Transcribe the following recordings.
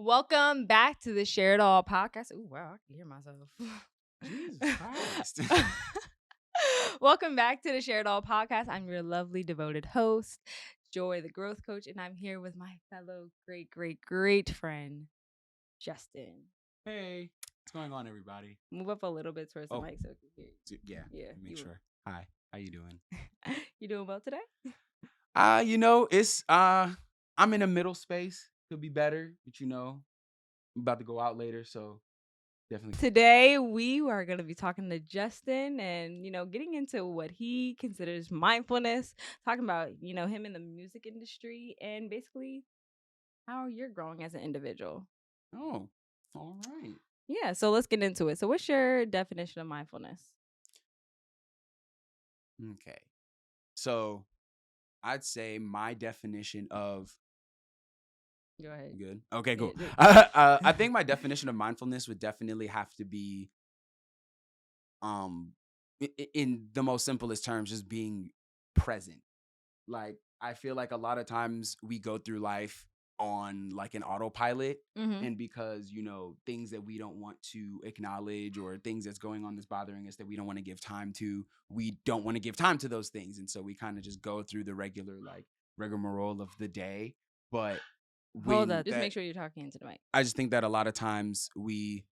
Welcome back to the Share It All podcast. Ooh, wow, I can hear myself. Jesus Christ. Welcome back to the Share It All podcast. I'm your lovely, devoted host, Joy, the growth coach, and I'm here with my fellow great friend, Justin. Hey, what's going on, everybody? Move up a little bit towards the Oh. mic so I can hear you. Yeah, Yeah, make sure. Hi, how you doing? You doing well today? It's I'm in a middle space. Could be better, but I'm about to go out later, so definitely. Today, we are going to be talking to Justin and, getting into what he considers mindfulness, talking about, him in the music industry and basically how you're growing as an individual. Oh, all right. Yeah, so let's get into it. So what's your definition of mindfulness? Okay. So I'd say my definition of Go ahead. good. Okay, cool. Yeah. I think my definition of mindfulness would definitely have to be in the most simplest terms, just being present. Like, I feel like a lot of times we go through life on like an autopilot, Mm-hmm. and because things that we don't want to acknowledge or things that's going on that's bothering us that we don't want to give time to, we don't want to give time to those things, and so we kind of just go through the regular like rigmarole of the day. But Hold up. Just make sure you're talking into the mic. I just think that a lot of times we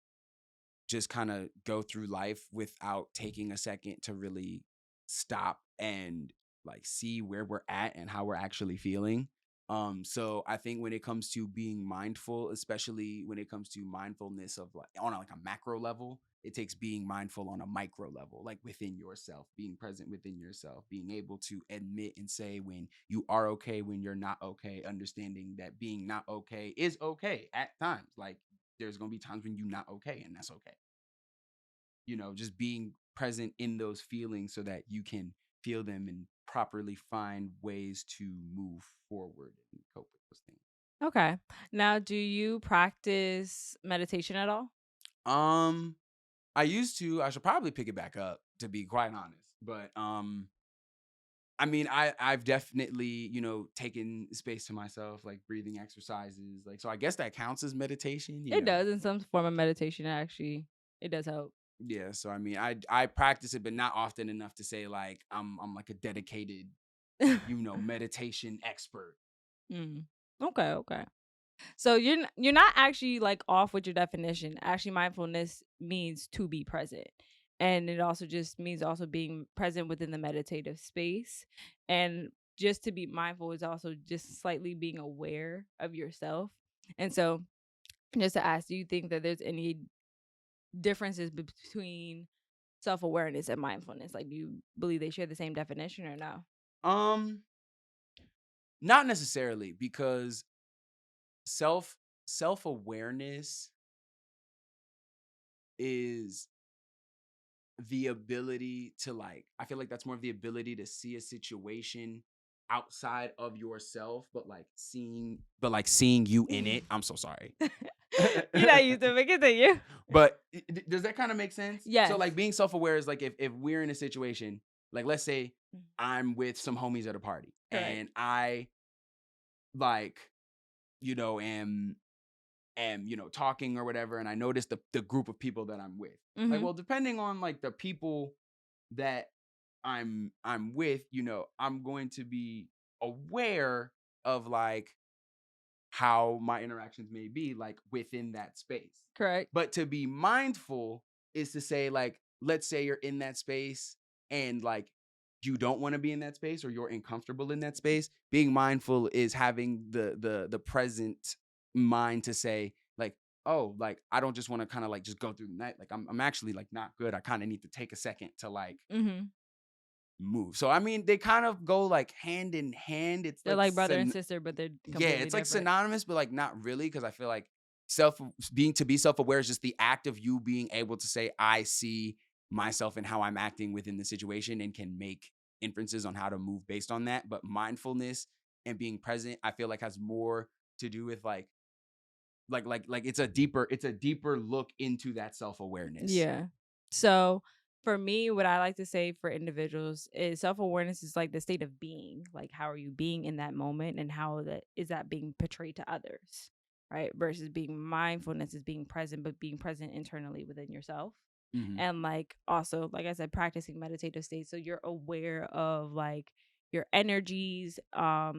just kind of go through life without taking a second to really stop and like see where we're at and how we're actually feeling. So I think when it comes to being mindful, especially when it comes to mindfulness of like on a macro level, it takes being mindful on a micro level, like within yourself, being present within yourself, being able to admit and say when you are okay, when you're not okay, understanding that being not okay is okay at times. Like there's going to be times when you're not okay, and that's okay. Just being present in those feelings so that you can feel them and properly find ways to move forward and cope with those things. Okay. Now, do you practice meditation at all? I used to. I should probably pick it back up, to be quite honest. But I mean, I've definitely, taken space to myself, like breathing exercises. Like, so I guess that counts as meditation. It does in some form of meditation, actually. It does help. Yeah. So I mean, I practice it, but not often enough to say like I'm like a dedicated, meditation expert. Okay. So you're not actually like off with your definition. Actually, mindfulness means to be present. And it also just means also being present within the meditative space. And just to be mindful is also just slightly being aware of yourself. And so just to ask, do you think that there's any differences between self-awareness and mindfulness? Like, do you believe they share the same definition or no? Not necessarily, because self-awareness is the ability to like, I feel like that's more of the ability to see a situation outside of yourself, but seeing you in it. I'm so sorry. You're not used to it. Continue. But does that kind of make sense? Yes. So like being self-aware is like if we're in a situation, like let's say I'm with some homies at a party. Correct. And I like, am talking or whatever, and I notice the group of people that I'm with. Like, well, depending on like the people that I'm with, I'm going to be aware of like how my interactions may be like within that space. Correct. But to be mindful is to say like, let's say you're in that space and like you don't want to be in that space or you're uncomfortable in that space. Being mindful is having the present mind to say like, oh, like I don't just want to kind of like just go through the night. Like I'm actually like not good. I kind of need to take a second to like move. So I mean, they kind of go like hand in hand. It's They're like brother and sister, but they're completely it's like different. synonymous, but like not really, because I feel like being self-aware is just the act of you being able to say, I see myself and how I'm acting within the situation and can make inferences on how to move based on that. But mindfulness and being present, I feel like has more to do with like it's a deeper look into that self-awareness. Yeah. So for me, what I like to say for individuals is self-awareness is like the state of being. Like, how are you being in that moment and how that is that being portrayed to others? right? Versus being mindfulness is being present, but being present internally within yourself. Mhm. And like also, like I said, practicing meditative states. So you're aware of like your energies, how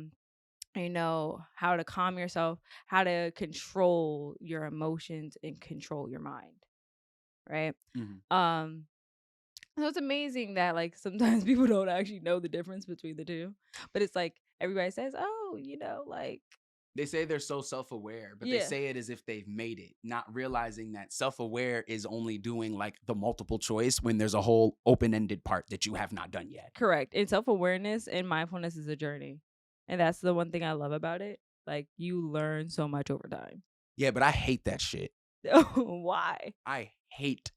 to calm yourself, how to control your emotions and control your mind, right? Mhm. Um, so it's amazing that like sometimes people don't actually know the difference between the two, but it's like everybody says, "Oh, like They say they're so self-aware, but they yeah, say it as if they've made it, not realizing that self-aware is only doing like the multiple choice when there's a whole open-ended part that you have not done yet. correct." And self-awareness and mindfulness is a journey. And that's the one thing I love about it. Like you learn so much over time. Yeah, but I hate that shit. Why? I hate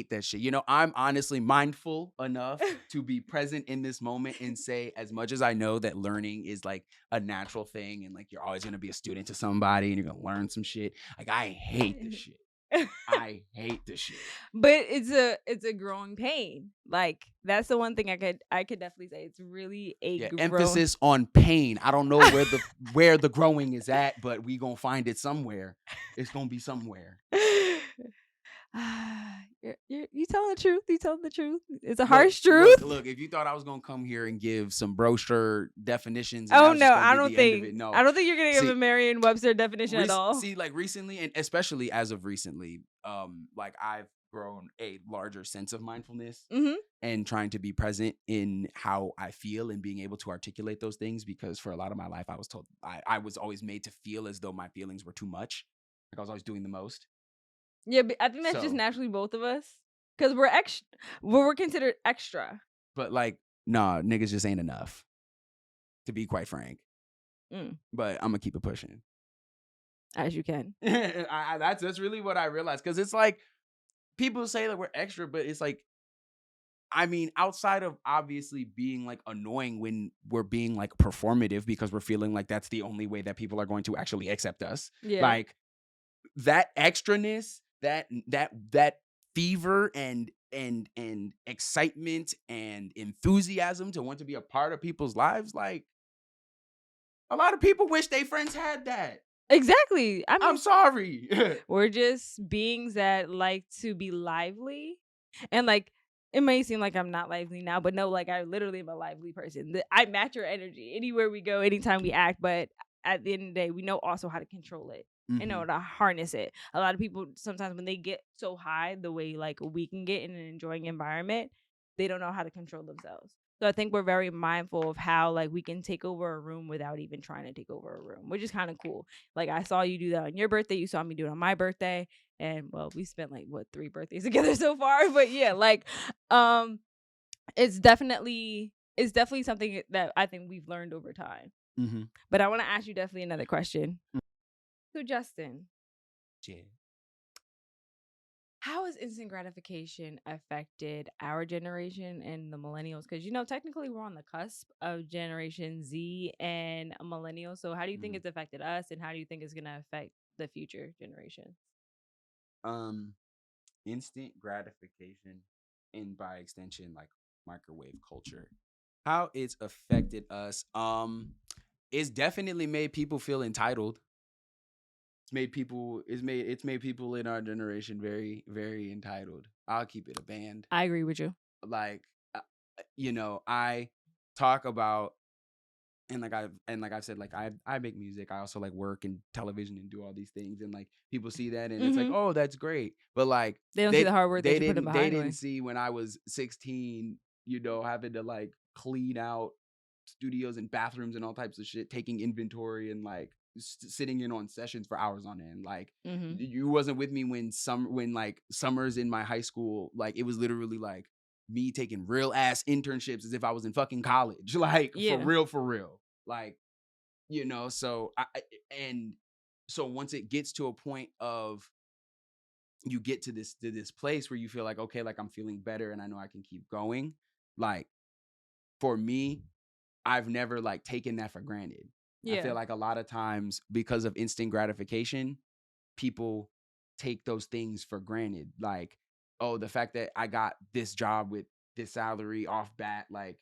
that shit. I'm honestly mindful enough to be present in this moment and say, as much as I know that learning is like a natural thing and like you're always gonna be a student to somebody and you're gonna learn some shit. Like I hate this shit. I hate this shit. But it's a growing pain. Like that's the one thing I could definitely say. It's really a Yeah, growth. emphasis on pain. I don't know where the growing is at, but we gonna find it somewhere. It's gonna be somewhere. You telling the truth. You telling the truth. It's a Look, harsh look, truth. look. If you thought I was gonna come here and give some brochure definitions and that Oh was no, just gonna I be don't the end of think it, no. I don't think you're gonna give a See, Merriam-Webster definition at all. like recently, and especially as of recently, like I've grown a larger sense of mindfulness Mm-hmm. and trying to be present in how I feel and being able to articulate those things. Because for a lot of my life, I was told I was always made to feel as though my feelings were too much. Like I was always doing the most. Yeah, but I think that's just So, naturally both of us because we're extra. We're considered extra. but like, nah, niggas just ain't enough, to be quite frank. Mm, But I'm gonna keep it pushing. as you can. That's really what I realized, because it's like people say that we're extra, but it's like, I mean, outside of obviously being like annoying when we're being like performative because we're feeling like that's the only way that people are going to actually accept us, Yeah. like that extraness, that fever and excitement and enthusiasm to want to be a part of people's lives, like a lot of people wish they friends had that. Exactly. I I'm mean, sorry. we're just beings that like to be lively. And like it may seem like I'm not lively now, but no, like I literally am a lively person. I match your energy anywhere we go, anytime we act, but at the end of the day, we know also how to control it and know Mhm. how to harness it. A lot of people sometimes when they get so high, the way like we can get in an enjoying environment, they don't know how to control themselves. So I think we're very mindful of how like we can take over a room without even trying to take over a room, which is kind of cool. Like I saw you do that on your birthday, you saw me do it on my birthday, and well, we spent like what 3 birthdays together so far. But yeah, like um, it's definitely something that I think we've learned over time. Mhm. But I want to ask you definitely another question. So Justin, Yeah. how has instant gratification affected our generation and the millennials? Because technically we're on the cusp of Generation Z and millennials. So how do you think Mhm. it's affected us, and how do you think it's gonna affect the future generation? Um, instant gratification, and by extension, like microwave culture, how it's affected us. It's definitely made people feel entitled. It's made people in our generation very, very entitled. I'll keep it a band. I agree with you. Like, I talk about, and like I've said, like I make music. I also like work in television and do all these things, and like people see that and it's like, Hmm. oh, that's great. But like They don't see the they hard work that they you put in didn't they behind didn't it. see when I was 16, having to like clean out studios and bathrooms and all types of shit, taking inventory and like sitting in on sessions for hours on end. Like Hmm. you wasn't with me when like summers in my high school, like it was literally like me taking real ass internships as if I was in fucking college, like Yeah. for real. Like, so and so once it gets to a point of you get to this place where you feel like, okay, like I'm feeling better and I know I can keep going. Like for me, I've never like taken that for granted. I Yeah. feel like a lot of times because of instant gratification, people take those things for granted. Like, oh, the fact that I got this job with this salary off bat, like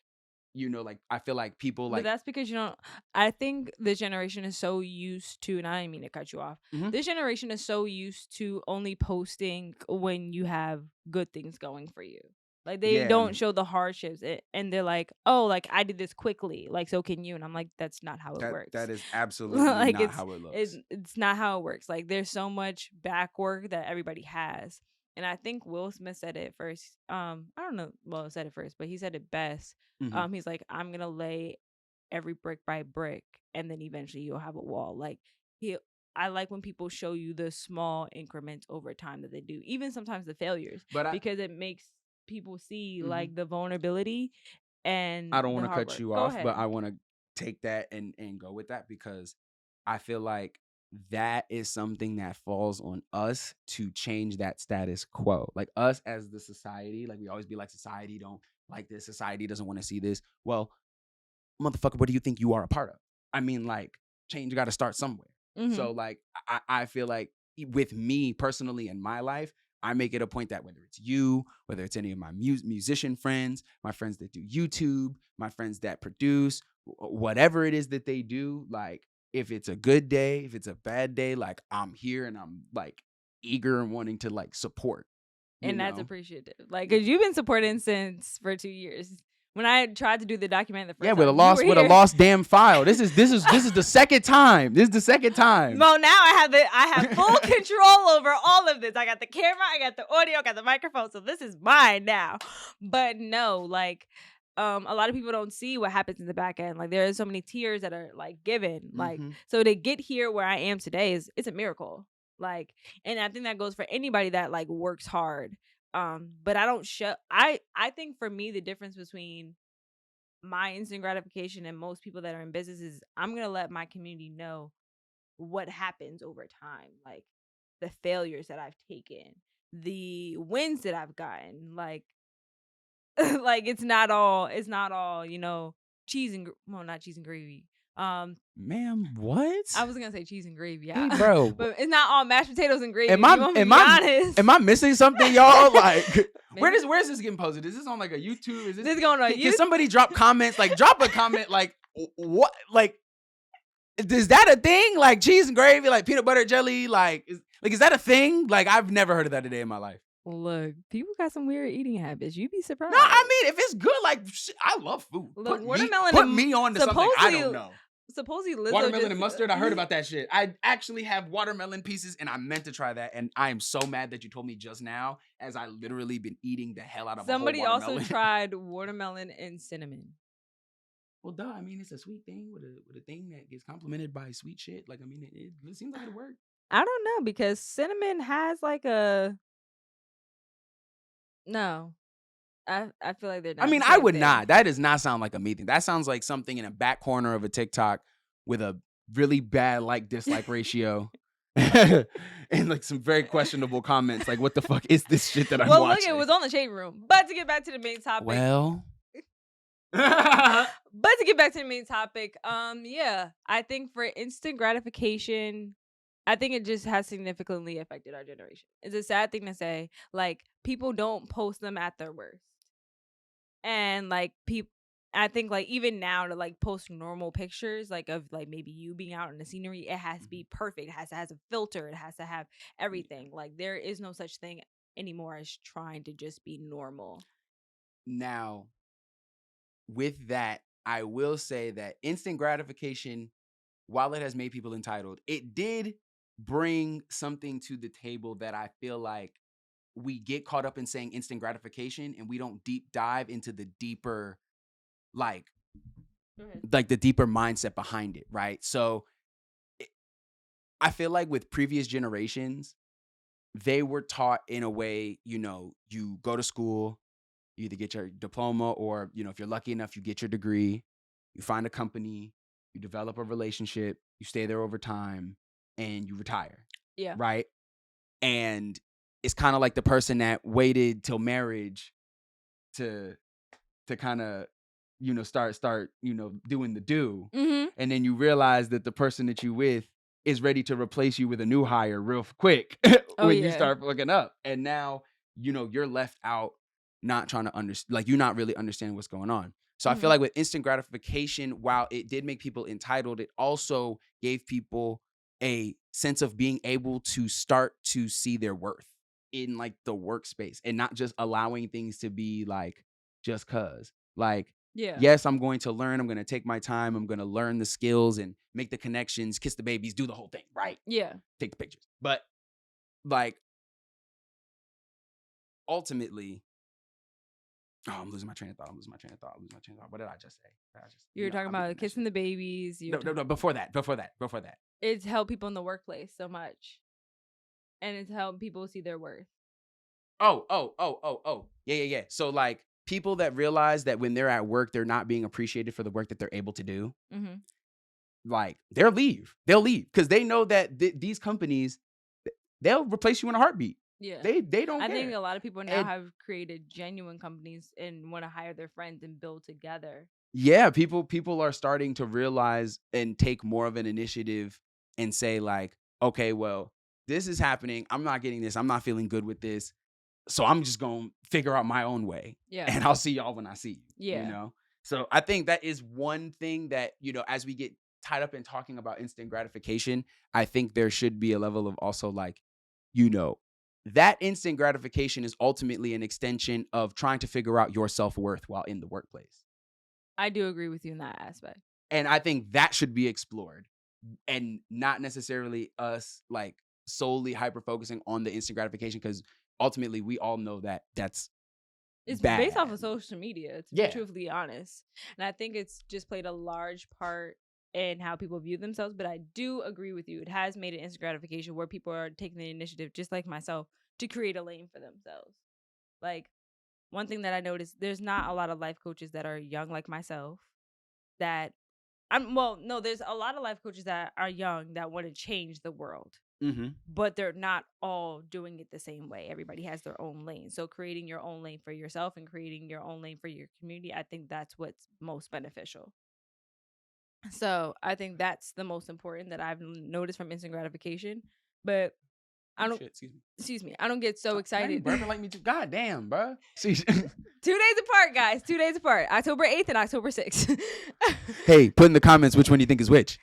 like I feel like people But like that's because you don't. I think this generation is so used to, and I didn't mean to cut you off. Mhm. This generation is so used to only posting when you have good things going for you. Like they yeah, don't show the hardships, and they're like, "Oh, like I did this quickly, like so can you?" And I'm like, "That's not how it that works. is absolutely Like not how it looks. it's not how it works. Like there's so much back work that everybody has." And I think Will Smith said it first. I don't know. Well, said it first, but he said it best. Mhm. He's like, "I'm gonna lay every brick by brick, and then eventually you'll have a wall." Like he I like when people show you the small increments over time that they do, even sometimes the failures, But because it makes people see mhm. like the vulnerability and I don't the want to hard cut work. you Go off, but ahead. I want to take that and go with that because I feel like that is something that falls on us to change that status quo. Like us as the society, like we always be like society don't like this, society doesn't want to see this. Well, motherfucker, what do you think you are a part of? I mean, like, change got to start somewhere. Mm-hmm. So, like, I feel like with me personally in my life, I make it a point that whether it's you, whether it's any of my musician friends, my friends that do YouTube, my friends that produce, whatever it is that they do, like, if it's a good day, if it's a bad day, like, I'm here and I'm like eager and wanting to like support, you And that's know? appreciative. Like, cause you've been supporting since for 2 years. When I tried to do the document the Yeah, first time, you were with a here. lost damn file. This is the second time. This is the second time. Well, now I have full control over all of this. I got the camera, I got the audio, I got the microphone, so this is mine now. But no, like a lot of people don't see what happens in the back end. Like there are so many tears that are like given. Like Mm-hmm. so to get here where I am today it's a miracle. Like and I think that goes for anybody that like works hard. But I don't show I think for me the difference between my instant gratification and most people that are in business is I'm gonna let my community know what happens over time, like the failures that I've taken, the wins that I've gotten, like like it's not all, cheese and well, not cheese and gravy. Um Ma'am, I what? was gonna say cheese and gravy, Hey, yeah. bro. But it's not all mashed potatoes and gravy. Am If you I want me to am be I honest. am I missing something, y'all? Like, Maybe where's this getting posted? Is this on like a YouTube? Is this this going on can you. somebody drop comments? Like, drop a comment. Like, what? Like, is that a thing? Like cheese and gravy, like peanut butter jelly, is that a thing? Like, I've never heard of that a day in my life. Look, people got some weird eating habits. You'd be No, I surprised. mean, if it's good, like I love food. Look, watermelon Put and me on to something I don't know. supposedly Lizzo Watermelon just and mustard. I heard about that shit. I actually have watermelon pieces, and I meant to try that. And I am so mad that you told me just now, as I literally been eating the hell out of somebody a whole also watermelon. tried watermelon and cinnamon. Well, duh. I mean, it's a sweet thing with a thing that gets complimented by sweet shit. Like, I mean, it seems like it'll work. I don't know because cinnamon has like a no. I feel like they're I not mean, the I same would thing. not. That does not sound like a me thing. That sounds like something in a back corner of a TikTok with a really bad like dislike ratio. And like some very questionable comments. Like, what the fuck is this shit that I'm Well, look, watching? it was on the shade room. But to get back to the main topic. Well, But to get back to the main topic, yeah, I think for instant gratification, I think it just has significantly affected our generation. It's a sad thing to say. Like people don't post them at their worst. And like people I think like even now to like post normal pictures like of like maybe you being out in the scenery, it has to be perfect. It has to have a filter. It has to have everything. Like there is no such thing anymore as trying to just be normal. now with that, I will say that instant gratification, while it has made people entitled, it did bring something to the table that I feel like we get caught up in saying instant gratification and we don't deep dive into the deeper, like, Mhm. the deeper mindset behind it, right? So I feel like with previous generations, they were taught in a way, you go to school, you either get your diploma or, if you're lucky enough, you get your degree, you find a company, you develop a relationship, you stay there over time, and you retire, Yeah. right? And it's kind of like the person that waited till marriage to kind of, start, doing the do. Mm-hmm. And then you realize that the person that you with is ready to replace you with a new hire real quick Oh when you yeah. start fucking up. And now, you're left out not trying to understand, like you're not really understanding what's going on. So I feel like with instant gratification, while it did make people entitled, it also gave people a sense of being able to start to see their worth in like the workspace and not just allowing things to be like just cuz. Like, Yeah. yes, I'm going to learn, I'm going to take my time, I'm going to learn the skills and make the connections, kiss the babies, do the whole thing, right? Yeah. Take the pictures. But like ultimately, I'm losing my train of thought. What did I just say? You were talking about kissing the babies. No, before that. It's helped people in the workplace so much. And it's helped people see their worth. Oh. Yeah. So like people that realize that when they're at work, they're not being appreciated for the work that they're able to do. Like they'll leave because they know that these companies, they'll replace you in a heartbeat. Yeah. They don't I care. think a lot of people now have created genuine companies and want to hire their friends and build together. Yeah, people are starting to realize and take more of an initiative and say like, okay, well, this is happening. I'm not getting this. I'm not feeling good with this. So I'm just going to figure out my own way. Yeah. And I'll see y'all when I see you. Yeah. You know? So I think that is one thing that, as we get tied up in talking about instant gratification, I think there should be a level of also like, that instant gratification is ultimately an extension of trying to figure out your self-worth while in the workplace. I do agree with you in that aspect. And I think that should be explored and not necessarily us like solely hyper focusing on the instant gratification because ultimately we all know that it's bad. Based off of social media, to be truthfully honest. And I think it's just played a large part in how people view themselves. But I do agree with you. It has made an instant gratification where people are taking the initiative, just like myself, to create a lane for themselves. Like, one thing that I noticed, there's not a lot of life coaches that are young like myself there's a lot of life coaches that are young that want to change the world. But they're not all doing it the same way. Everybody has their own lane. So creating your own lane for yourself and creating your own lane for your community, I think that's what's most beneficial. So I think that's the most important that I've noticed from instant gratification. But I don't. Excuse me. I don't get so excited. Burping like me too. God damn, bro. 2 days apart, guys. 2 days apart. October 8th and October 6th. Hey, put in the comments which one you think is which.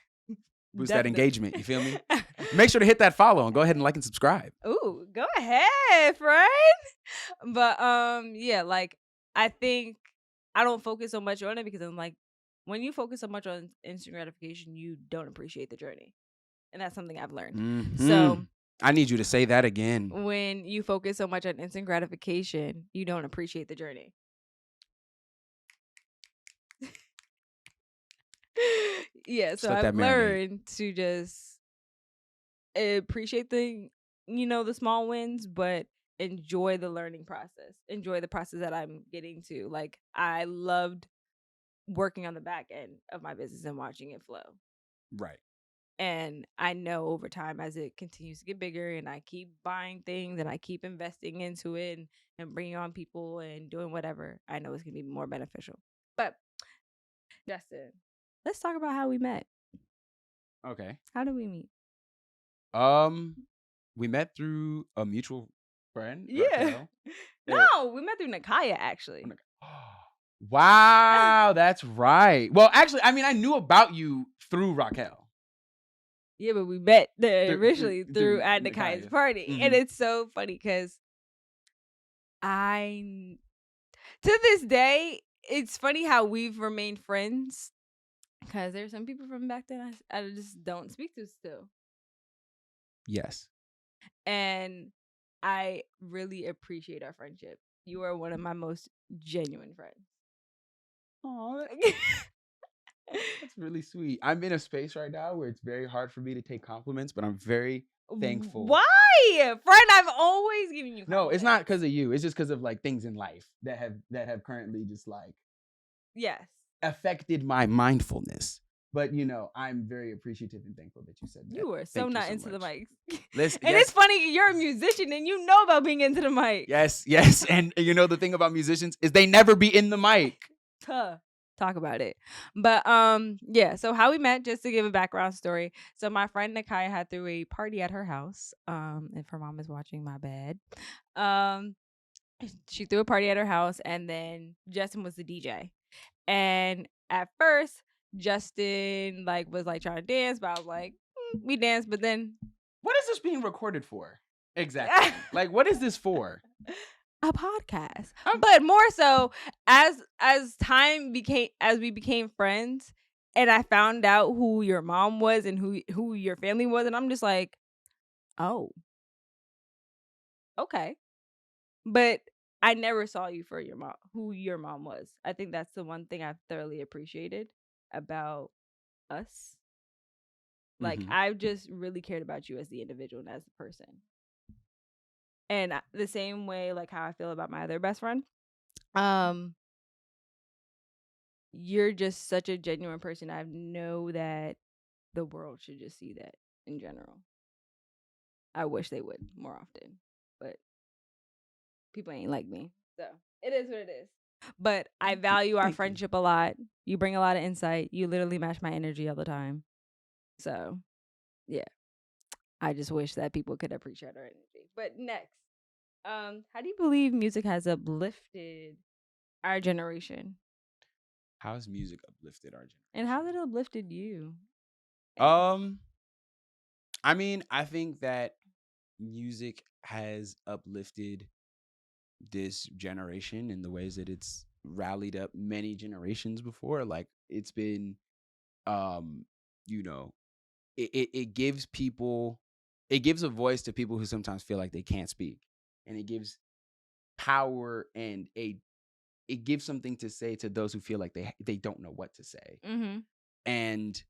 Boost that engagement. You feel me? Make sure to hit that follow and go ahead and like and subscribe. Ooh, go ahead, friend. But yeah, like I think I don't focus so much on it because I'm like, when you focus so much on instant gratification, you don't appreciate the journey. And that's something I've learned. So I need you to say that again. When you focus so much on instant gratification, you don't appreciate the journey. Yeah, so I've learned to just appreciate the small wins, but enjoy the learning process. Enjoy the process that I'm getting to. Like, I loved working on the back end of my business and watching it flow. Right. And I know over time, as it continues to get bigger and I keep buying things and I keep investing into it and bringing on people and doing whatever, I know it's going to be more beneficial. But Justin, let's talk about how we met. Okay. How did we meet? We met through a mutual friend. Yeah. No, we met through Nakaya, actually. Wow, that's right. Well, actually, I mean, I knew about you through Raquel. Yeah, but we met originally through at Nakaya's party. And it's so funny because to this day, it's funny how we've remained friends because there's some people from back then I just don't speak to still. Yes. And I really appreciate our friendship. You are one of my most genuine friends. Oh, that's really sweet. I'm in a space right now where it's very hard for me to take compliments, but I'm very thankful. Why? Friend, I've always given you compliments. No, it's not because of you. It's just because of like things in life that have currently just like affected my mindfulness. But I'm very appreciative and thankful that you said that. You were so not into the mics. It's funny, you're a musician and you know about being into the mic. Yes. And the thing about musicians is they never be in the mic. Talk about it. But yeah, so how we met, just to give a background story. So my friend Nakaya had threw a party at her house. If her mom is watching, my bad. She threw a party at her house and then Justin was the DJ. And at first, Justin like was like trying to dance, but I was like, we danced, but then What is this being recorded for? Exactly. Like, what is this for? a podcast. I'm- But more so as time became as we became friends and I found out who your mom was and who your family was, and I'm just like, oh, okay. But I never saw you for your mom, who your mom was. I think that's the one thing I've thoroughly appreciated about us. Like Mhm. I've just really cared about you as the individual and as the person. And the same way like how I feel about my other best friend. Um you're just such a genuine person. I know that the world should just see that in general. I wish they would more often, but people ain't like me. So it is what it is. But I value our Thank you. friendship a lot. You bring a lot of insight. You literally match my energy all the time. So yeah, I just wish that people could appreciate our energy. But next, how do you believe music has uplifted our generation? How has music uplifted our And how has generation? it uplifted you? Um, I mean, I think that music has uplifted this generation in the ways that it's rallied up many generations before. Like it's been, um, you know, it gives people, it gives a voice to people who sometimes feel like they can't speak, and it gives power and it gives something to say to those who feel like they don't know what to say. Mm-hmm. And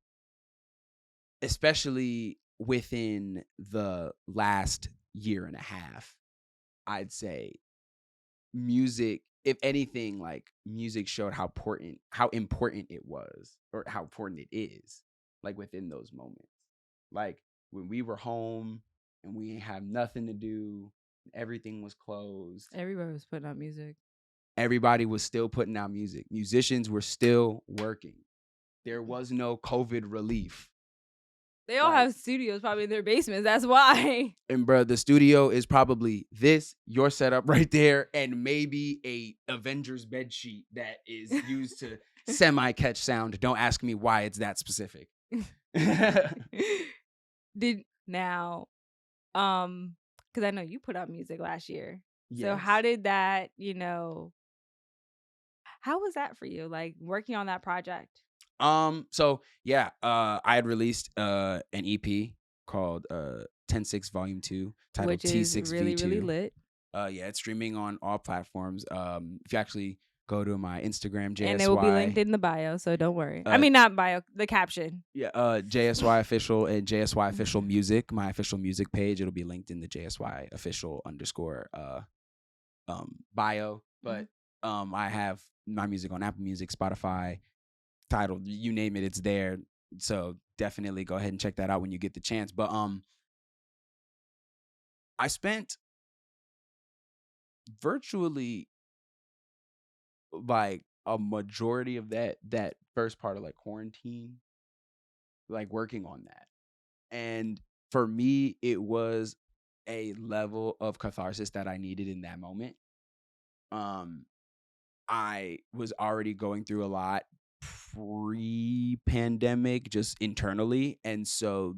especially within the last year and a half, I'd say music, if anything, like music showed how important it was, or how important it is, like within those moments. Like when we were home and we ain't have nothing to do, everything was closed. Everybody was putting out music. Everybody was still putting out music. Musicians were still working. There was no COVID relief. They all Like, have studios probably in their basements. That's why. and bro, the studio is probably your setup right there, and maybe a Avengers bed sheet that is used to semi catch sound. Don't ask me why it's that specific. Did now, because I know you put out music last year. So Yes. how did that, how was that for you? Like working on that project? So yeah, I had released an EP called 10-6 Volume 2, titled Which is really, really T6V2. lit. Yeah, it's streaming on all platforms. If you actually go to my Instagram, JSY, And it will be linked in the bio, so don't worry. I uh, mean, not bio, the caption. yeah, JSY official and JSY official music, my official music page. It'll be linked in the JSY official underscore bio. But I have my music on Apple Music, Spotify, Tidal, you name it, it's there. So definitely go ahead and check that out when you get the chance. But I spent virtually like a majority of that first part of like quarantine, like working on that. And for me, it was a level of catharsis that I needed in that moment. Um, I was already going through a lot pre-pandemic, just internally, and so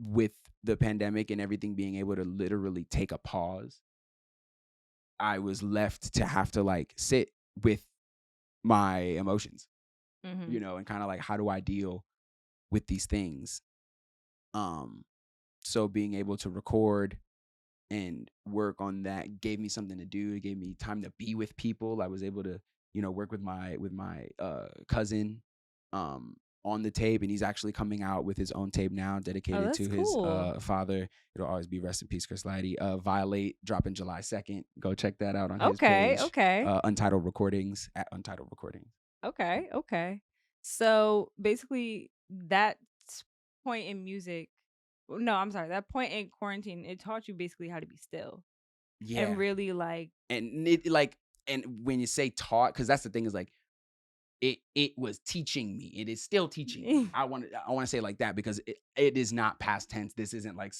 with the pandemic and everything being able to literally take a pause, I was left to have to like sit with my emotions, and kind of like, how do I deal with these things? So being able to record and work on that gave me something to do. It gave me time to be with people. I was able to, work with my cousin on the tape, and he's actually coming out with his own tape now, dedicated to that's his cool. father. It'll always be rest in peace, Chris Lighty. Violate dropping July 2nd. Go check that out on his Okay, page. okay. Untitled Recordings at Untitled Recordings. Okay, okay. So basically, that point in music, no, I'm sorry, that point in quarantine, it taught you basically how to be still Yeah, and really like, and it like, and when you say taught, because that's the thing, is like, it was teaching me. It is still teaching me. I want to say it like that, because it is not past tense. This isn't like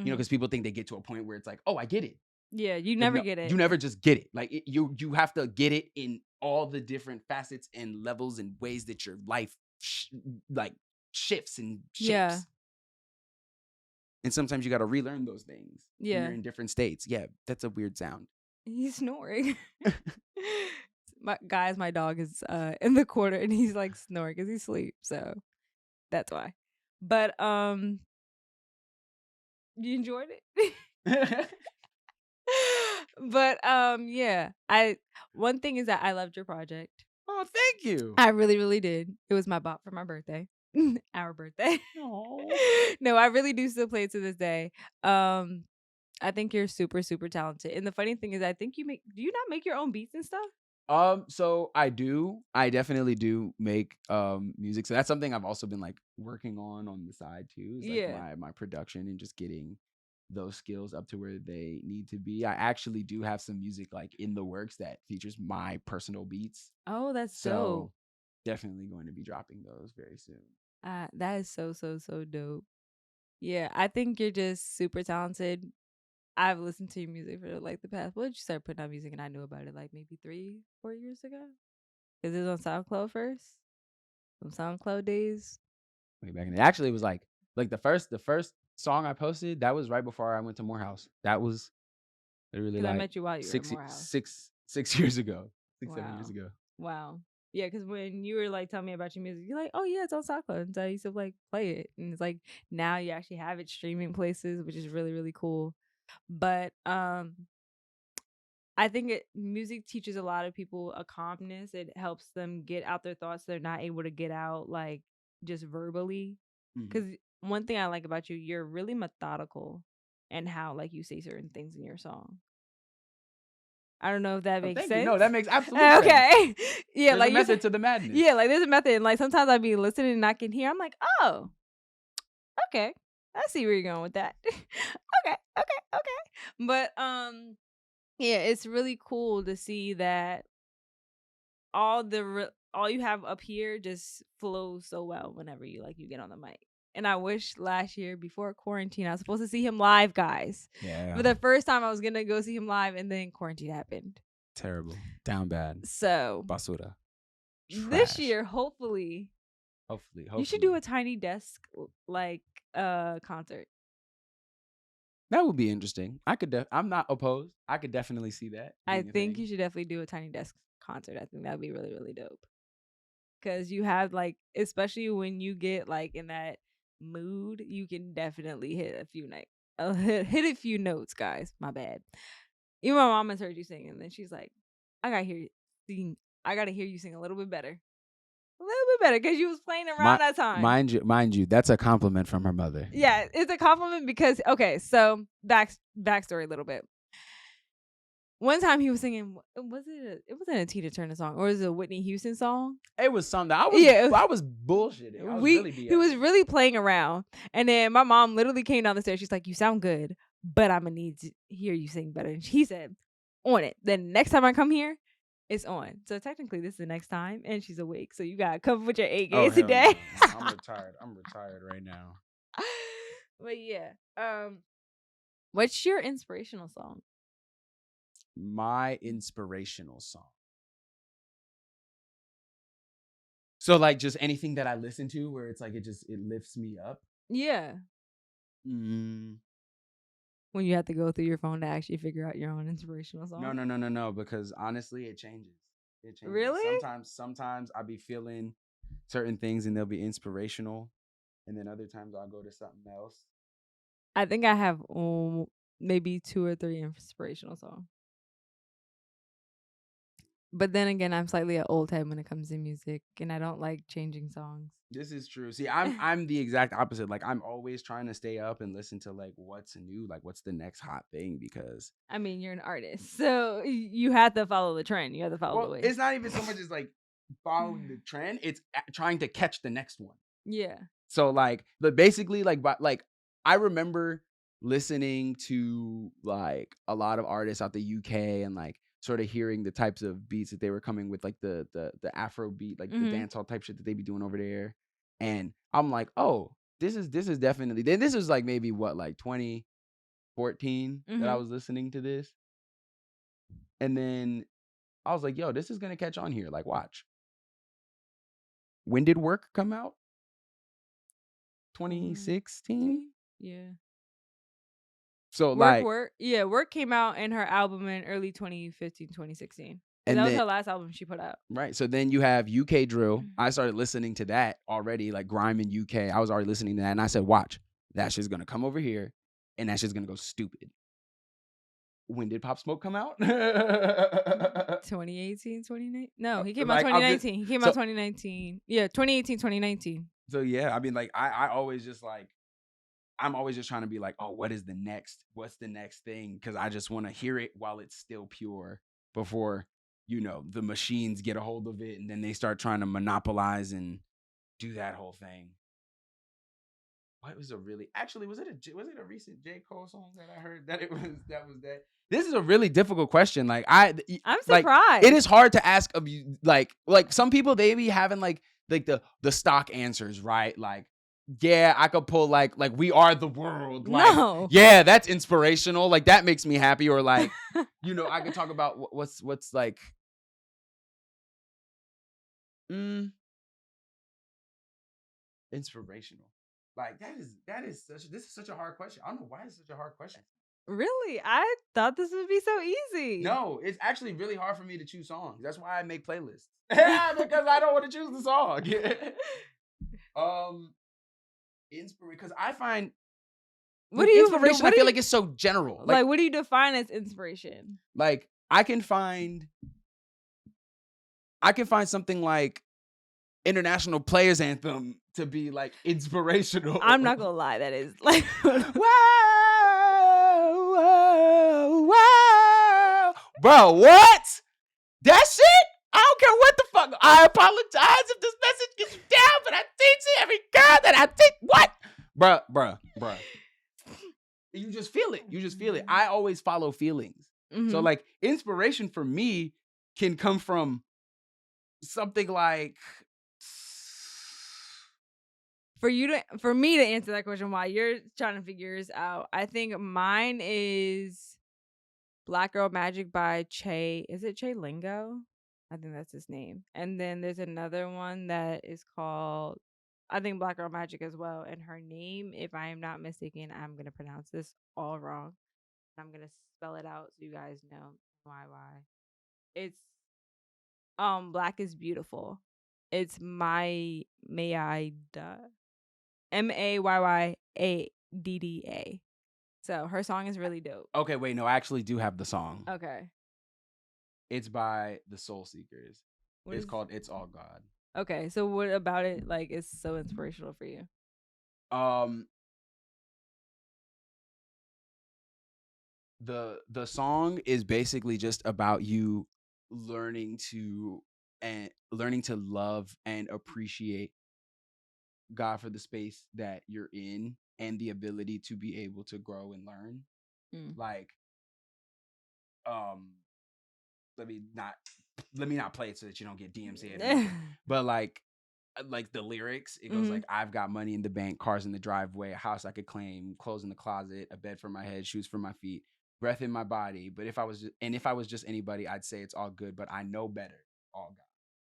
because people think they get to a point where it's like, oh, I get it. Yeah, you Like, never no, get it. you never just get it. Like, you have to get it in all the different facets and levels and ways that your life like shifts and Yeah. shapes. And sometimes you got to relearn those things when you're Yeah. in different states. Yeah, that's a weird sound. He's snoring. My dog is in the corner and he's like snoring because he's asleep. So that's why. But you enjoyed it? But yeah. One thing is that I loved your project. Oh, thank you. I really, really did. It was my bop for my birthday. Our birthday. Aw. No, I really do still play it to this day. I think you're super, super talented. And the funny thing is I think do you not make your own beats and stuff? So I definitely do make music. So that's something I've also been like working on the side too, is like Yeah. my production and just getting those skills up to where they need to be. I actually do have some music like in the works that features my personal beats. Oh, that's dope. So definitely going to be dropping those very soon. That is so, so, so dope. Yeah, I think you're just super talented. I've listened to your music for like the past. What did you start putting out music and I knew about it like maybe 3-4 years ago? Because it was on SoundCloud first. Some SoundCloud days. Way back in the actually it was like the first song I posted, that was right before I went to Morehouse. That was literally Because I like met you while you were in six Morehouse. 6 years ago. 6-7 years Wow. ago. Wow. Yeah, because when you were like telling me about your music, you're like, oh yeah, it's on SoundCloud. And so I used to like play it. And it's like now you actually have it streaming places, which is really, really cool. But I think music teaches a lot of people a calmness. It helps them get out their thoughts they're not able to get out like just verbally. Mhm. Because one thing I like about you, you're really methodical and how like you say certain things in your song. I don't know if that Oh, makes thank you. sense. No, that makes absolute sense. Okay. Yeah, There's a like you said. method to the madness. Yeah, like there's a method. And like sometimes I be listening and I can hear. I'm like, oh, okay. I see where you're going with that. Okay, okay. But yeah, it's really cool to see that all you have up here just flows so well whenever you get on the mic. And I wish last year before quarantine I was supposed to see him live, guys. Yeah. For the first time I was gonna go see him live and then quarantine happened. Terrible. Down bad. So Basura. this Trash. year, hopefully, Hopefully. you should do a tiny desk like concert. That would be interesting. I'm not opposed. I could definitely see that I being a think thing. you should definitely do a tiny desk concert. I think that would be really, really dope. Cause you have like, especially when you get like in that mood, you can definitely hit a few hit a few notes, guys. My bad. Even my mom has heard you sing, and then she's like, "I gotta hear you sing. I gotta hear you sing a little bit better, because you was playing around that time." Mind you, that's a compliment from her mother. Yeah, it's a compliment because okay, so backstory a little bit. One time he was singing, it wasn't a Tina Turner song, or was it a Whitney Houston song? It was something. I was bullshitting. I was really He was BSing. really playing around, and then my mom literally came down the stairs. She's like, "You sound good, but I'm gonna need to hear you sing better." And he said, "On it." Then next time I come here, it's on. So technically, this is the next time, and she's awake. So you gotta come with your A Oh game hell today. no. I'm retired. I'm retired right now. But yeah, what's your inspirational song? My inspirational song. So like just anything that I listen to where it's like it lifts me up. Yeah, Mm, when you have to go through your phone to actually figure out your own inspirational song. no, because honestly it changes. It changes. Really? Sometimes I be feeling certain things and they'll be inspirational. And then other times I'll go to something else. I think I have maybe 2 or 3 inspirational songs. But then again, I'm slightly an old head when it comes to music, and I don't like changing songs. This is true. See, I'm the exact opposite. Like I'm always trying to stay up and listen to like what's new, like what's the next hot thing because I mean, you're an artist, so you have to follow the trend. You have to follow the wave. it's not even so much as like following the trend, it's trying to catch the next one. Yeah. So like, but basically like I remember listening to like a lot of artists out the UK and like sort of hearing the types of beats that they were coming with, like the Afro beat, like the dancehall type shit that they be doing over there. And I'm like, oh, this is definitely, then this was like maybe what, like 14 that I was listening to this. And then I was like, yo, this is going to catch on here. Like, watch. When did Work come out? 2016? Yeah. So like, Work came out in her album in early 2015, 2016. And that was her last album she put out. Right. So then you have UK drill. I started listening to that already, like grime in UK. I was already listening to that. And I said, watch, that shit's going to come over here and that shit's going to go stupid. When did Pop Smoke come out? 2018, 2019? No, he came out 2019. He came out 2019. Yeah, 2018, 2019. So yeah, I mean, like, I always just like, I'm always just trying to be like, oh, what's the next thing? Because I just want to hear it while it's still pure before, the machines get a hold of it and then they start trying to monopolize and do that whole thing. What was was it a recent J. Cole song that I heard that was that? This is a really difficult question. Like I'm surprised. Like, it is hard to ask of you. Like some people, they be having like the stock answers, right? Like, yeah, I could pull like We Are the World. Like, no. Yeah, that's inspirational. Like, that makes me happy. Or like, I could talk about what's like, inspirational. Like, this is such a hard question. I don't know why it's such a hard question. Really? I thought this would be so easy. No, it's actually really hard for me to choose songs. That's why I make playlists. Because I don't want to choose the song. Because I find inspiration, I feel like it's so general. Like, what do you define as inspiration? Like, I can find something like International Players Anthem to be like inspirational. I'm not gonna lie, that is like whoa, whoa, whoa. Bro, what? That shit? I don't care what the fuck. I apologize if this message gets you down, but I think every girl that I think, what? Bruh. You just feel it. I always follow feelings. So like, inspiration for me can come from something like, for me to answer that question while you're trying to figure this out, I think mine is Black Girl Magic by Che. Is it Che Lingo? I think that's his name. And then there's another one that is called, I think, Black Girl Magic as well. And her name, if I am not mistaken, I'm going to pronounce this all wrong. I'm going to spell it out so you guys know why. It's Black is Beautiful. It's Mayayda. Mayyaadda. So her song is really dope. Okay, wait, no, I actually do have the song. Okay. It's by the Soul Seekers. It's called It's All God. Okay, so what about it like is so inspirational for you? The song is basically just about you learning to love and appreciate God for the space that you're in and the ability to be able to grow and learn. Like, let me not play it so that you don't get DMCA. But like the lyrics, it goes like, I've got money in the bank, cars in the driveway, a house I could claim, clothes in the closet, a bed for my head, shoes for my feet, breath in my body. But if I was just anybody, I'd say it's all good, but I know better. All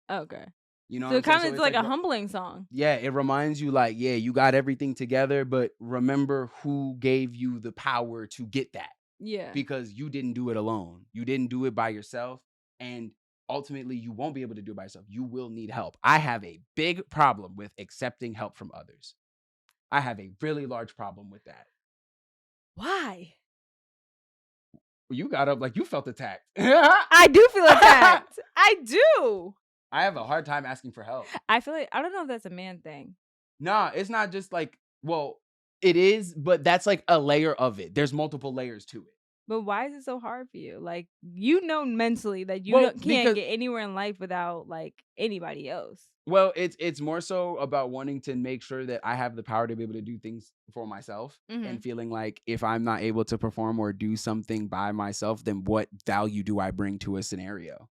God. Okay. So it kind of, it's like a humbling song. Yeah, it reminds you like, yeah, you got everything together, but remember who gave you the power to get that. Yeah. Because you didn't do it alone. You didn't do it by yourself. And ultimately, you won't be able to do it by yourself. You will need help. I have a big problem with accepting help from others. I have a really large problem with that. Why? You got up like you felt attacked. I do feel attacked. I do. I have a hard time asking for help. I feel like, I don't know if that's a man thing. Nah, it's not just like, well, it is, but that's like a layer of it. There's multiple layers to it. But why is it so hard for you? Like, mentally that you can't get anywhere in life without like anybody else. Well, it's more so about wanting to make sure that I have the power to be able to do things for myself and feeling like if I'm not able to perform or do something by myself, then what value do I bring to a scenario?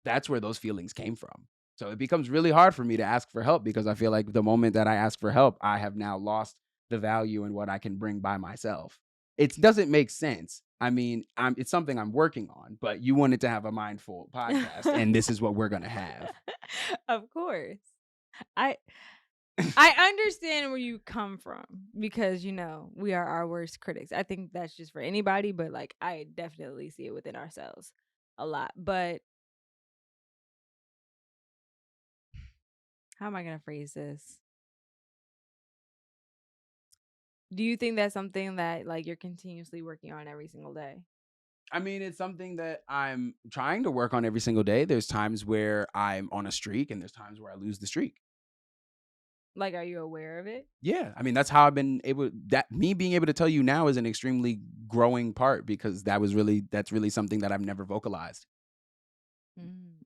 That's where those feelings came from. So it becomes really hard for me to ask for help because I feel like the moment that I ask for help, I have now lost the value in what I can bring by myself. it doesn't make sense. I mean, it's something I'm working on, but you wanted to have a mindful podcast, and this is what we're gonna have. Of course. I I understand where you come from because we are our worst critics. I think that's just for anybody, but like I definitely see it within ourselves a lot. But how am I gonna phrase this? Do you think that's something that like you're continuously working on every single day? I mean, it's something that I'm trying to work on every single day. There's times where I'm on a streak, and there's times where I lose the streak. Like, are you aware of it? Yeah, I mean, that's how I've been able that me being able to tell you now is an extremely growing part because that's really something that I've never vocalized. Mm.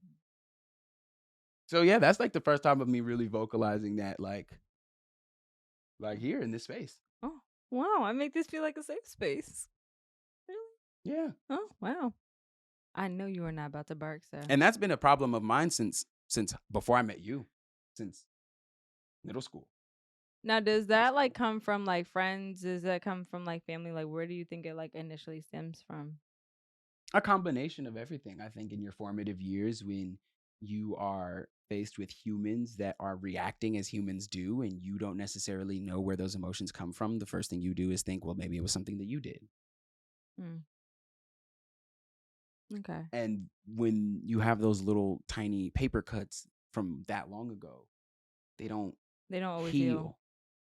So yeah, that's like the first time of me really vocalizing that like here in this space. Oh, wow. I make this feel like a safe space. Really? Yeah. Oh, wow. I know you are not about to bark, sir. And that's been a problem of mine since before I met you, since middle school. Now, does that like come from like friends? Does that come from like family? Like, where do you think it like initially stems from? A combination of everything. I think in your formative years when you are faced with humans that are reacting as humans do and you don't necessarily know where those emotions come from, the first thing you do is think, well, maybe it was something that you did. Mm. Okay. And when you have those little tiny paper cuts from that long ago, they don't They don't always heal. heal.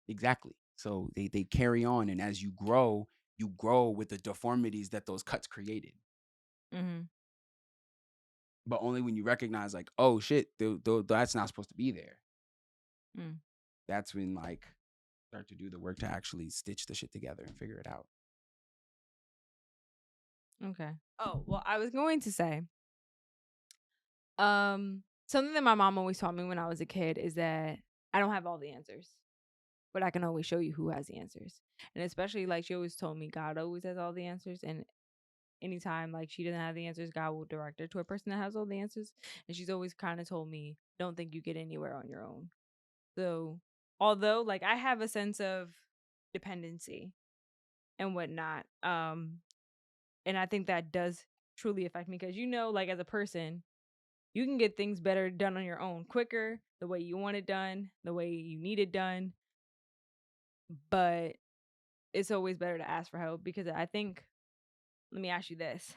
Exactly. So they carry on. And as you grow with the deformities that those cuts created. Mm-hmm. But only when you recognize, like, oh shit, that's not supposed to be there. Mm. That's when like start to do the work to actually stitch the shit together and figure it out. Okay. Oh, well, I was going to say, something that my mom always taught me when I was a kid is that I don't have all the answers, but I can always show you who has the answers. And especially like she always told me God always has all the answers. And anytime like she doesn't have the answers, God will direct her to a person that has all the answers. And she's always kind of told me, don't think you get anywhere on your own. So although like I have a sense of dependency and whatnot, and I think that does truly affect me because like as a person, you can get things better done on your own quicker, the way you want it done, the way you need it done. But it's always better to ask for help because I think, let me ask you this.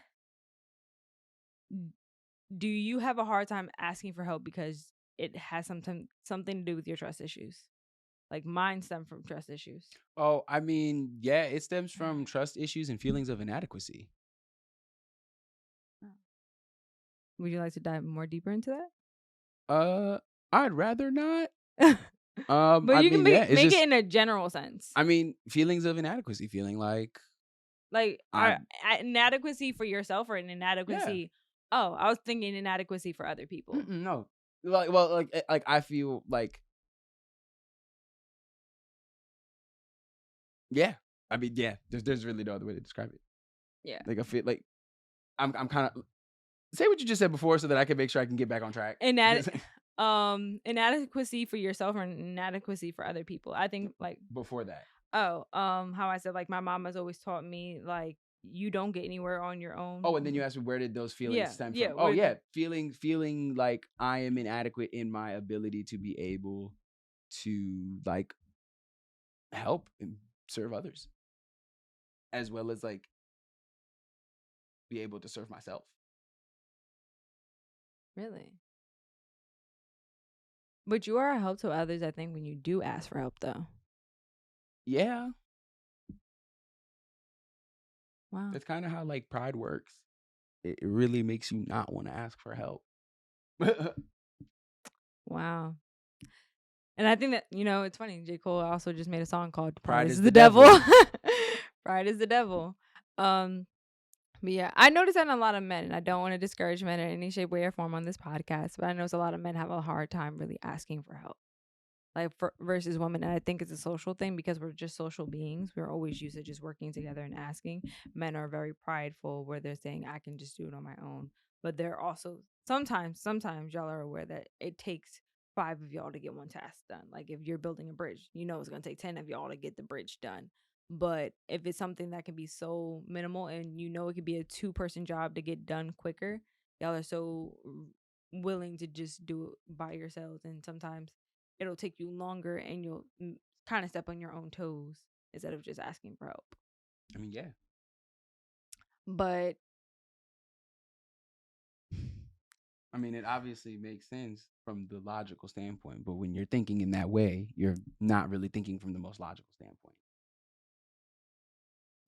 Do you have a hard time asking for help because it has something to do with your trust issues? Like mine stem from trust issues. Oh, I mean, yeah, it stems from trust issues and feelings of inadequacy. Oh. Would you like to dive more deeper into Uh, I'd rather not. that? But I you can mean, yeah, it's make it just in a general sense. I mean, feelings of inadequacy, feeling like Like I'm inadequacy for yourself or an yeah. inadequacy. Oh, I was thinking inadequacy for other people. No. Like well, like I feel like yeah. I mean, yeah, there's really no other way to describe it. Yeah. Like I feel like I'm kind of say what you just said before so that I can make sure I can get back on track. Inadequacy for yourself or inadequacy for other people. I think like Before that. how I said like my mom has always taught me like you don't get anywhere on your own. Oh, and then you asked me where did those feelings Yeah, stem yeah. from? Oh yeah, feeling like I am inadequate in my ability to be able to like help and serve others as well as like be able to serve myself. Really? But you are a help to others, I think, when you do ask for help though. Yeah, Wow. that's kind of how like pride works. It really makes you not want to ask for help. Wow. And I think that, it's funny. J. Cole also just made a song called Pride Pride is is the the Devil. devil. Pride is the devil. But yeah, I notice that in a lot of men, and I don't want to discourage men in any shape, way, or form on this podcast, but I notice a lot of men have a hard time really asking for help. Like versus women, and I think it's a social thing because we're just social beings. We're always used to just working together and asking. Men are very prideful where they're saying, I can just do it on my own. But they're also sometimes y'all are aware that it takes 5 of y'all to get one task done. Like if you're building a bridge, it's gonna take 10 of y'all to get the bridge done. But if it's something that can be so minimal and it could be a 2-person job to get done quicker, y'all are so willing to just do it by yourselves. And sometimes it'll take you longer and you'll kind of step on your own toes instead of just asking for help. I mean, yeah. But I mean, it obviously makes sense from the logical standpoint, but when you're thinking in that way, you're not really thinking from the most logical standpoint.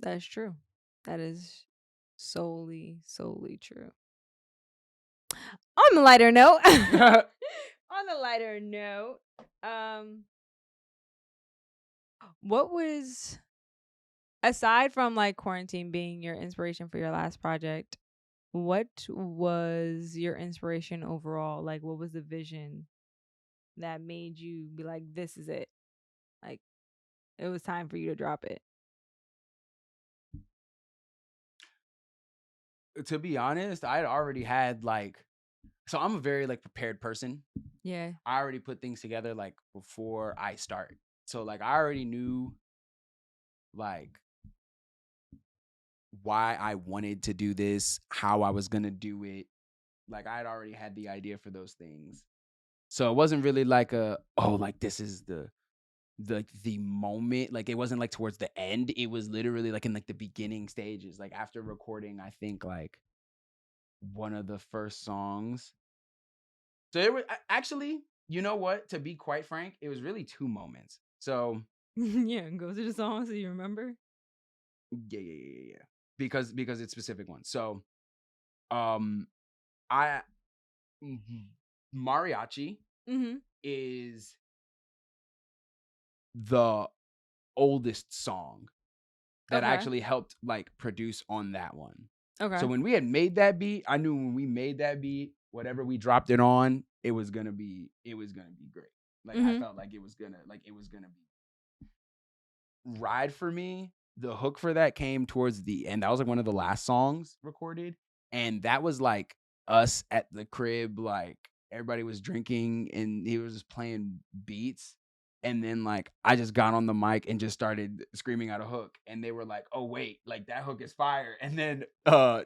that's true. That is solely true. On the lighter note, what was, aside from like quarantine being your inspiration for your last project, what was your inspiration overall? Like, what was the vision that made you be like, this is it? Like, it was time for you to drop it. To be honest, I had already had so I'm a very prepared person. Yeah. I already put things together before I start. So I already knew why I wanted to do this, how I was going to do it. I had already had the idea for those things. So it wasn't really this is the moment. It wasn't towards the end. It was literally in the beginning stages. After recording, I think one of the first songs. So it was actually, you know what? To be quite frank, it was really 2 moments. So Yeah, go through the song so you remember. yeah. Because it's specific ones. So I Mariachi is the oldest song that actually helped produce on that one. Okay. So when we had made that beat, I knew when we made that beat, whatever we dropped it on, it was gonna be great. I felt like it was gonna be ride for me. The hook for that came towards the end. That was one of the last songs recorded, and that was us at the crib. Everybody was drinking, and he was just playing beats. And then I just got on the mic and just started screaming out a hook, and they were like, "Oh wait, that hook is fire!" And then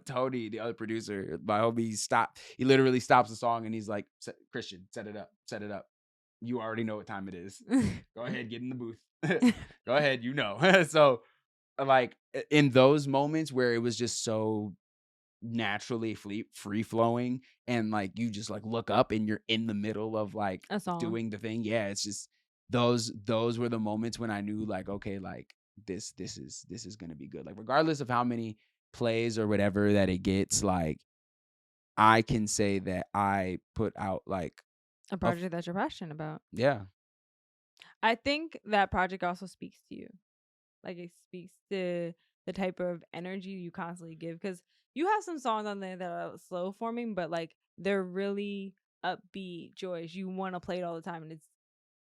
Tony, the other producer, my homie, stopped. He literally stops the song, and he's like, "Christian, set it up. You already know what time it is. Go ahead, get in the booth. Go ahead, you know." So in those moments where it was just so naturally free flowing, and you just look up and you're in the middle of a song doing the thing. Yeah, it's just those were the moments when I knew okay, this is gonna be good. Regardless of how many plays or whatever that it gets, I can say that I put out a project that you're passionate about. Yeah. I think that project also speaks to you. It speaks to the type of energy you constantly give, because you have some songs on there that are slow forming, but they're really upbeat, joyous. You want to play it all the time, and it's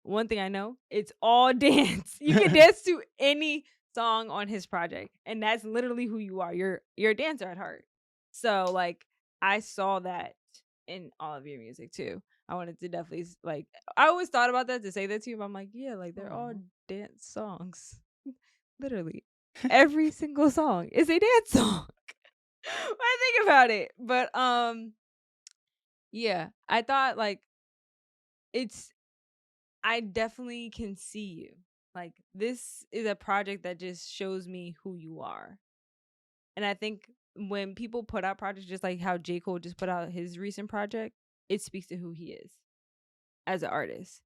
one thing I know, it's all dance. You can dance to any song on his project, and that's literally who you are. You're a dancer at heart. So I saw that in all of your music too. I wanted to definitely I always thought about that to say that to you, but I'm like, yeah, they're all dance songs. Literally every single song is a dance song. When I think about it. But yeah, I thought I definitely can see you. This is a project that just shows me who you are. And I think when people put out projects, just like how J. Cole just put out his recent project, it speaks to who he is as an artist.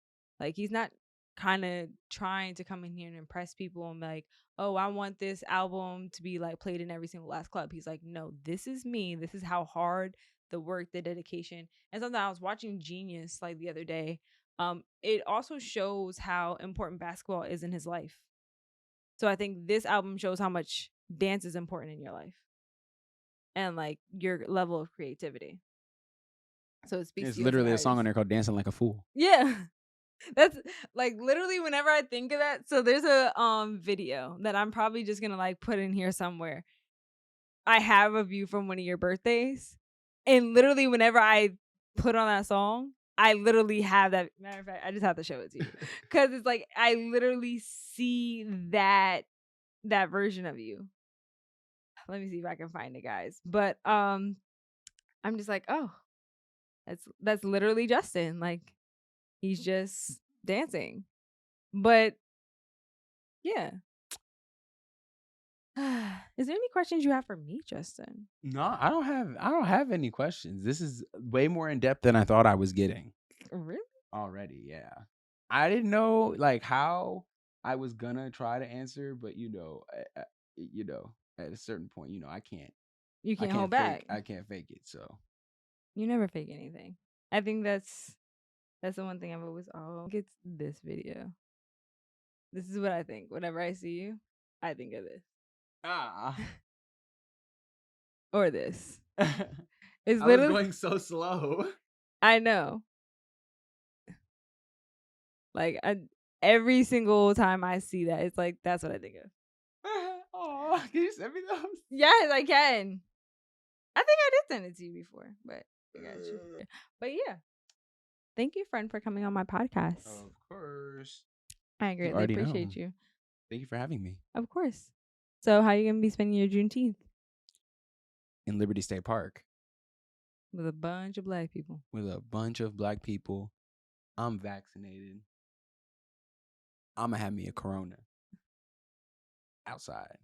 He's not kind of trying to come in here and impress people and be like, oh, I want this album to be played in every single last club. He's like, no, this is me. This is how hard the work, the dedication. And something I was watching Genius the other day. It also shows how important basketball is in his life. So I think this album shows how much dance is important in your life and your level of creativity. So it speaks It's to you as an literally a song on artist. there called "Dancing Like a Fool." Yeah. That's literally whenever I think of that. So there's a video that I'm probably just gonna put in here somewhere. I have a view from one of your birthdays, and literally whenever I put on that song, I literally have that. Matter of fact, I just have to show it to you because it's I literally see that that version of you. Let me see if I can find it, guys. But I'm just like, oh, that's literally Justin. Like, he's just dancing. But yeah. Is there any questions you have for me, Justin? No, I don't have any questions. This is way more in depth than I thought I was getting. Really? Already, yeah. I didn't know like how I was gonna try to answer, but at a certain point, You I can't hold can't fake, back. I can't fake it. So You never fake anything. I think that's the one thing I've always it's this video. This is what I think. Whenever I see you, I think of this. Or this. It's I was literally going so slow. I know. Like every single time I see that, it's like that's what I think of. Oh, can you send me those? Yes, I can. I think I did send it to you before, but I got you. But yeah. Thank you, friend, for coming on my podcast. Of course. I greatly already appreciate know. you. Thank you for having me. Of course. So how are you gonna be spending your Juneteenth? In Liberty State Park. With a bunch of black people. With a bunch of black people. I'm vaccinated. I'm gonna have me a Corona outside.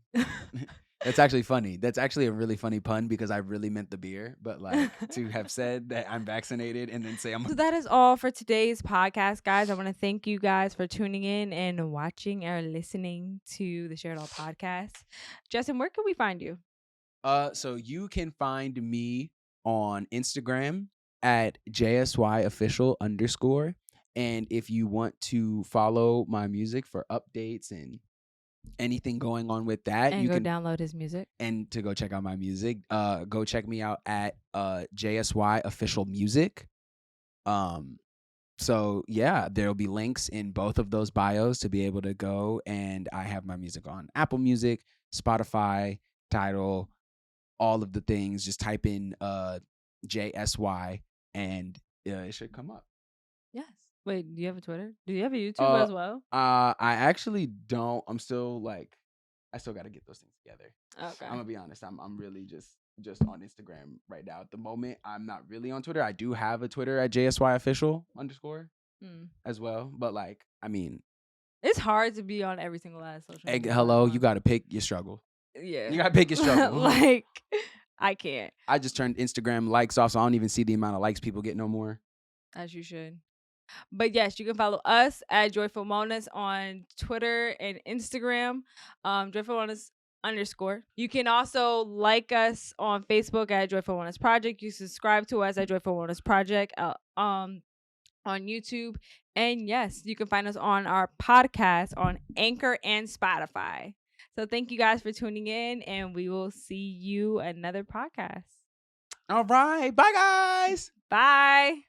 That's actually funny. That's actually a really funny pun because I really meant the beer. But like to have said that I'm vaccinated and then say I'm. So that is all for today's podcast, guys. I want to thank you guys for tuning in and watching or listening to the Share It All podcast. Justin, where can we find you? So you can find me on Instagram at JSY official _ and if you want to follow my music for updates and anything going on with that, And you go can download his music. And to go check out my music, go check me out at JSY official music. So yeah, there'll be links in both of those bios to be able to go, and I have my music on Apple Music, Spotify, Tidal, all of the things. Just type in JSY and it should come up. Yes. Wait, do you have a Twitter? Do you have a YouTube as well? I actually don't. I'm still like, I still got to get those things together. Okay. I'm gonna be honest. I'm really just on Instagram right now at the moment. I'm not really on Twitter. I do have a Twitter at JSY official _ as well. But like, I mean, it's hard to be on every single last social media. Hello, you got to pick your struggle. Yeah. You got to pick your struggle. Like, I can't. I just turned Instagram likes off, so I don't even see the amount of likes people get no more. As you should. But yes, you can follow us at Joyful Wellness on Twitter and Instagram. Joyful Wellness _ You can also like us on Facebook at Joyful Wellness Project. You subscribe to us at Joyful Wellness Project on YouTube. And yes, you can find us on our podcast on Anchor and Spotify. So thank you guys for tuning in, and we will see you another podcast. All right. Bye, guys. Bye.